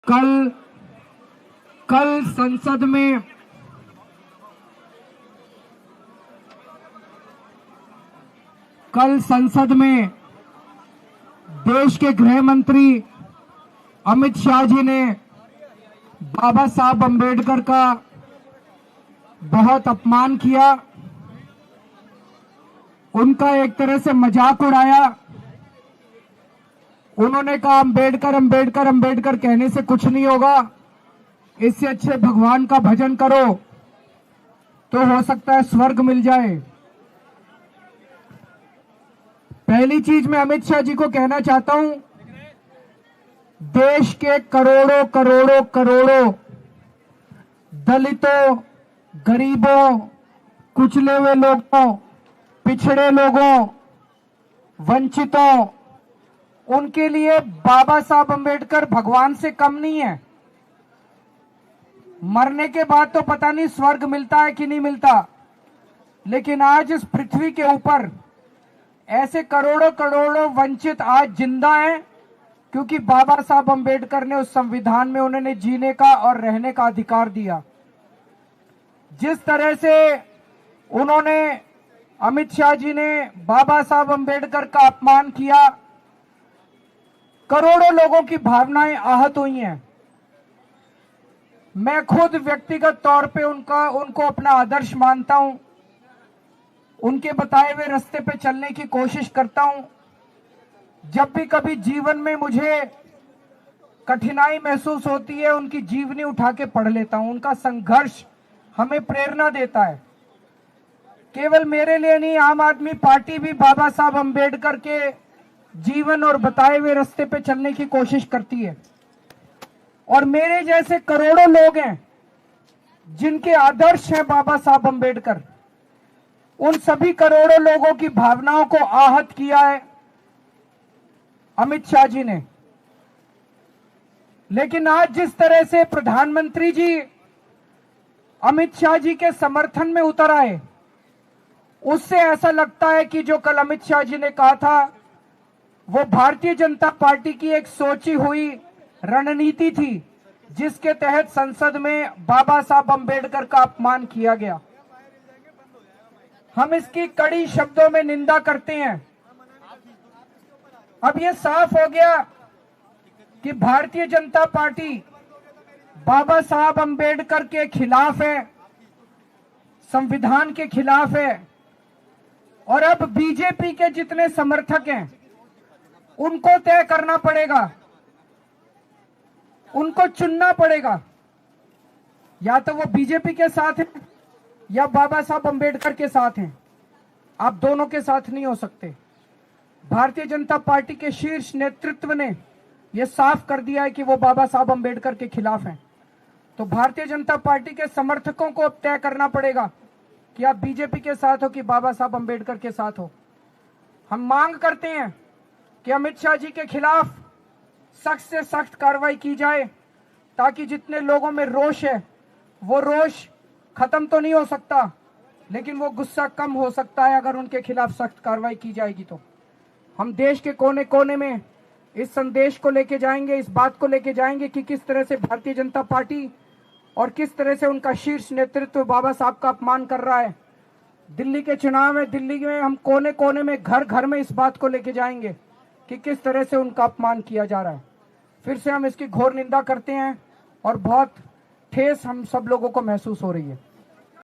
कल कल संसद में देश के गृह मंत्री अमित शाह जी ने बाबा साहब अंबेडकर का बहुत अपमान किया, उनका एक तरह से मजाक उड़ाया। उन्होंने कहा अंबेडकर अंबेडकर अंबेडकर कहने से कुछ नहीं होगा, इससे अच्छे भगवान का भजन करो तो हो सकता है स्वर्ग मिल जाए। पहली चीज मैं अमित शाह जी को कहना चाहता हूं, देश के करोड़ों करोड़ों करोड़ों दलितों, गरीबों, कुचले हुए लोगों, पिछड़े लोगों, वंचितों, उनके लिए बाबा साहब अंबेडकर भगवान से कम नहीं है। मरने के बाद तो पता नहीं स्वर्ग मिलता है कि नहीं मिलता, लेकिन आज इस पृथ्वी के ऊपर ऐसे करोड़ों करोड़ों वंचित आज जिंदा हैं, क्योंकि बाबा साहब अंबेडकर ने उस संविधान में उन्होंने जीने का और रहने का अधिकार दिया। जिस तरह से उन्होंने, अमित शाह जी ने बाबा साहब अंबेडकर का अपमान किया, करोड़ों लोगों की भावनाएं आहत हुई हैं। मैं खुद व्यक्तिगत तौर पे उनको अपना आदर्श मानता हूं, उनके बताए हुए रास्ते पे चलने की कोशिश करता हूं। जब भी कभी जीवन में मुझे कठिनाई महसूस होती है, उनकी जीवनी उठा के पढ़ लेता हूं। उनका संघर्ष हमें प्रेरणा देता है। केवल मेरे लिए नहीं, आम आदमी पार्टी भी बाबा साहब अंबेडकर के जीवन और बताए हुए रास्ते पे चलने की कोशिश करती है। और मेरे जैसे करोड़ों लोग हैं जिनके आदर्श हैं बाबा साहब अंबेडकर, उन सभी करोड़ों लोगों की भावनाओं को आहत किया है अमित शाह जी ने। लेकिन आज जिस तरह से प्रधानमंत्री जी अमित शाह जी के समर्थन में उतर आए, उससे ऐसा लगता है कि जो कल अमित शाह जी ने कहा था वो भारतीय जनता पार्टी की एक सोची हुई रणनीति थी, जिसके तहत संसद में बाबा साहब अंबेडकर का अपमान किया गया। हम इसकी कड़ी शब्दों में निंदा करते हैं। अब यह साफ हो गया कि भारतीय जनता पार्टी बाबा साहब अंबेडकर के खिलाफ है, संविधान के खिलाफ है। और अब बीजेपी के जितने समर्थक हैं उनको तय करना पड़ेगा, उनको चुनना पड़ेगा, या तो वो बीजेपी के साथ है या बाबा साहब अंबेडकर के साथ हैं। आप दोनों के साथ नहीं हो सकते। भारतीय जनता पार्टी के शीर्ष नेतृत्व ने यह साफ कर दिया है कि वो बाबा साहब अंबेडकर के खिलाफ हैं। तो भारतीय जनता पार्टी के समर्थकों को अब तय करना पड़ेगा कि आप बीजेपी के साथ हो कि बाबा साहब अंबेडकर के साथ हो। हम मांग करते हैं कि अमित शाह जी के खिलाफ सख्त से सख्त कार्रवाई की जाए, ताकि जितने लोगों में रोष है वो रोष खत्म तो नहीं हो सकता, लेकिन वो गुस्सा कम हो सकता है अगर उनके खिलाफ सख्त कार्रवाई की जाएगी। तो हम देश के कोने कोने में इस संदेश को लेके जाएंगे, इस बात को लेके जाएंगे कि किस तरह से भारतीय जनता पार्टी और किस तरह से उनका शीर्ष नेतृत्व बाबा साहब का अपमान कर रहा है। दिल्ली के चुनाव में, दिल्ली में हम कोने कोने में, घर घर में इस बात को लेके जाएंगे कि किस तरह से उनका अपमान किया जा रहा है। फिर से हम इसकी घोर निंदा करते हैं और बहुत ठेस हम सब लोगों को महसूस हो रही है।